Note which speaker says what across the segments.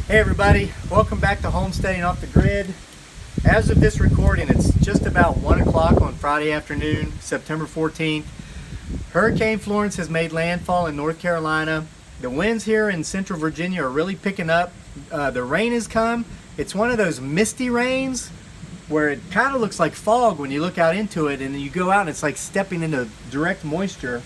Speaker 1: Hey everybody, welcome back to Homesteading Off the Grid. As of this recording, it's just about 1 o'clock on Friday afternoon, September 14th. Hurricane Florence has made landfall in North Carolina. The winds here in central Virginia are really picking up. The rain has come. It's one of those misty rains where it kind of looks like fog when you look out into it, and then you go out and it's like stepping into direct moisture.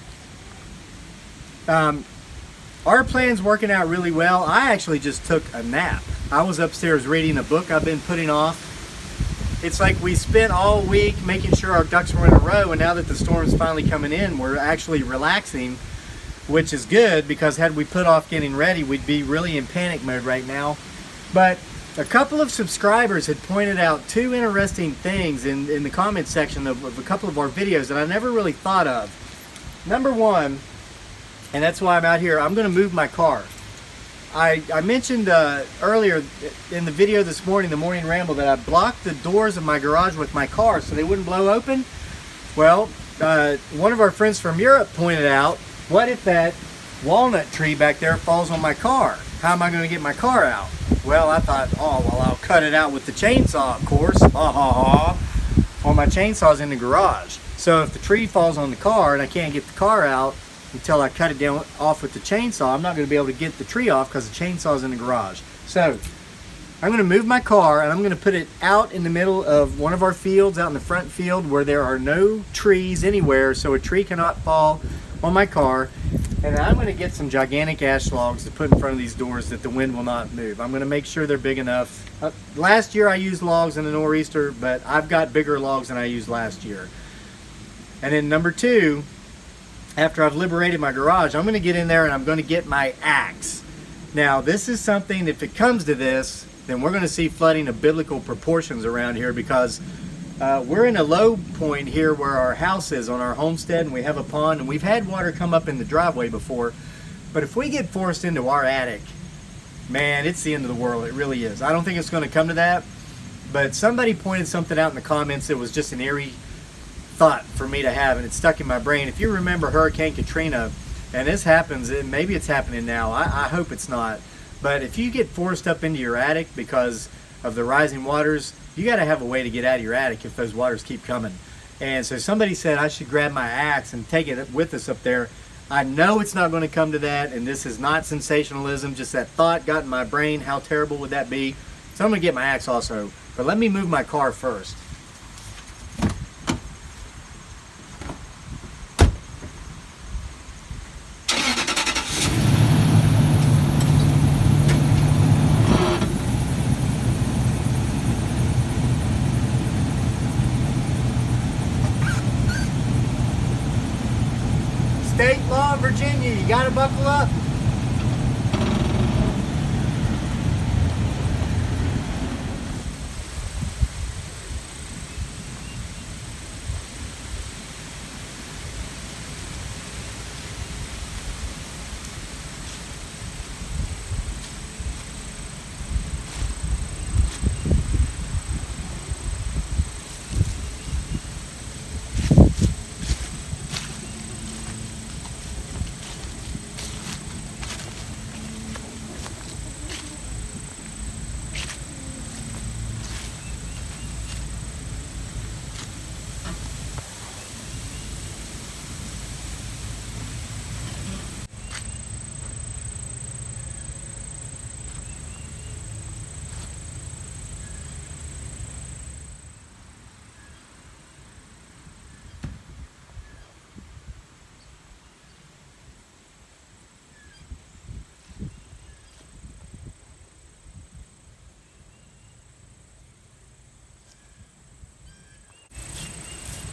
Speaker 1: Our plan's working out really well. I actually just took a nap. I was upstairs reading a book I've been putting off. It's like we spent all week making sure our ducks were in a row, and now that the storm's finally coming in, we're actually relaxing, which is good, because had we put off getting ready, we'd be really in panic mode right now. But a couple of subscribers had pointed out two interesting things in the comment section of a couple of our videos that I never really thought of. Number one, and that's why I'm out here, I'm going to move my car. I mentioned earlier in the video this morning, the morning ramble, that I blocked the doors of my garage with my car so they wouldn't blow open. Well, one of our friends from Europe pointed out, what if that walnut tree back there falls on my car? How am I going to get my car out? Well, I thought, oh, well, I'll cut it out with the chainsaw, of course. Ha ha ha. Well, my chainsaw's in the garage. So if the tree falls on the car and I can't get the car out until I cut it down off with the chainsaw, I'm not going to be able to get the tree off because the chainsaw's in the garage. So I'm going to move my car and I'm going to put it out in the middle of one of our fields, out in the front field where there are no trees anywhere, so a tree cannot fall on my car. And I'm going to get some gigantic ash logs to put in front of these doors that the wind will not move. I'm going to make sure they're big enough. Last year I used logs in a nor'easter, but I've got bigger logs than I used last year. And then number two, after I've liberated my garage, I'm going to get in there and I'm going to get my axe. Now, this is something, if it comes to this, then we're going to see flooding of biblical proportions around here, because we're in a low point here where our house is on our homestead, and we have a pond, and we've had water come up in the driveway before. But if we get forced into our attic, man, it's the end of the world. It really is. I don't think it's going to come to that, but somebody pointed something out in the comments that was just an eerie thought for me to have, and it stuck in my brain. If you remember Hurricane Katrina, and this happens, and maybe it's happening now, I hope it's not, but if you get forced up into your attic because of the rising waters, you got to have a way to get out of your attic if those waters keep coming. And so somebody said I should grab my axe and take it with us up there. I know it's not going to come to that, and this is not sensationalism, just that thought got in my brain. How terrible would that be? So I'm going to get my axe also, but let me move my car first. State law in Virginia, you gotta buckle up.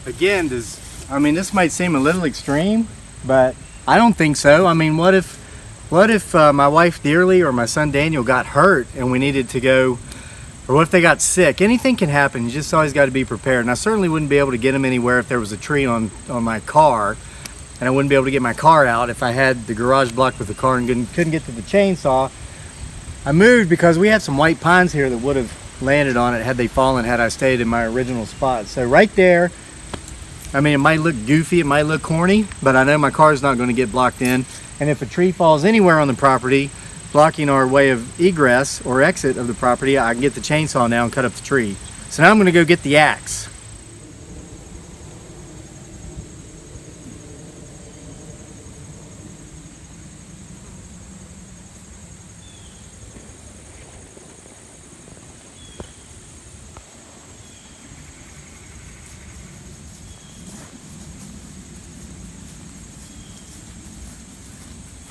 Speaker 1: Again, this might seem a little extreme, but I don't think so. I mean, what if my wife Dearly or my son Daniel got hurt and we needed to go, or what if they got sick? Anything can happen. You just always got to be prepared. And I certainly wouldn't be able to get them anywhere if there was a tree on my car, and I wouldn't be able to get my car out if I had the garage blocked with the car and couldn't get to the chainsaw. I moved because we had some white pines here that would have landed on it had they fallen had I stayed in my original spot. So right there, I mean, it might look goofy, it might look corny, but I know my car's not going to get blocked in. And if a tree falls anywhere on the property, blocking our way of egress or exit of the property, I can get the chainsaw now and cut up the tree. So now I'm going to go get the axe.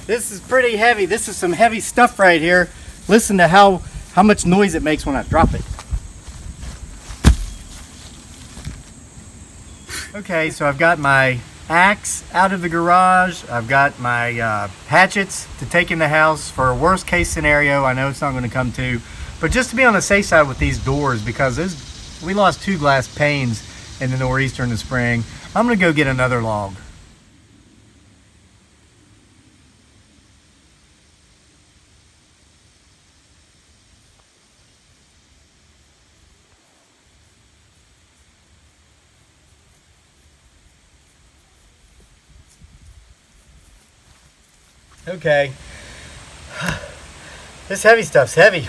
Speaker 1: This is pretty heavy. This is some heavy stuff right here. Listen to how much noise it makes when I drop it. Okay, so I've got my axe out of the garage. I've got my hatchets to take in the house for a worst case scenario. I know it's not going to come to, but just to be on the safe side with these doors, because we lost 2 glass panes in the nor'easter in the spring. I'm going to go get another log. Okay, this heavy stuff's heavy,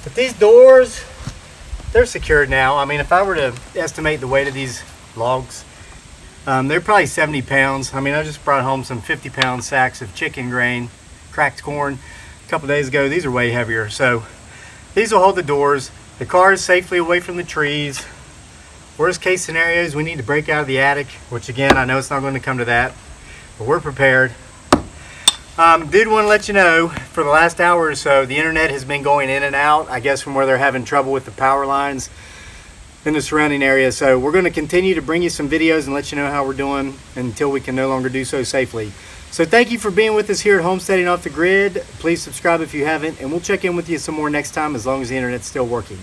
Speaker 1: but these doors, they're secured now. I mean, if I were to estimate the weight of these logs, they're probably 70 pounds. I mean, I just brought home some 50-pound sacks of chicken grain, cracked corn a couple days ago. These are way heavier, so these will hold the doors. The car is safely away from the trees. Worst case scenarios, we need to break out of the attic, which again, I know it's not going to come to that, but we're prepared. Did want to let you know, for the last hour or so, the internet has been going in and out, I guess from where they're having trouble with the power lines in the surrounding area. So we're going to continue to bring you some videos and let you know how we're doing until we can no longer do so safely. So thank you for being with us here at Homesteading Off the Grid. Please subscribe if you haven't, and we'll check in with you some more next time as long as the internet's still working.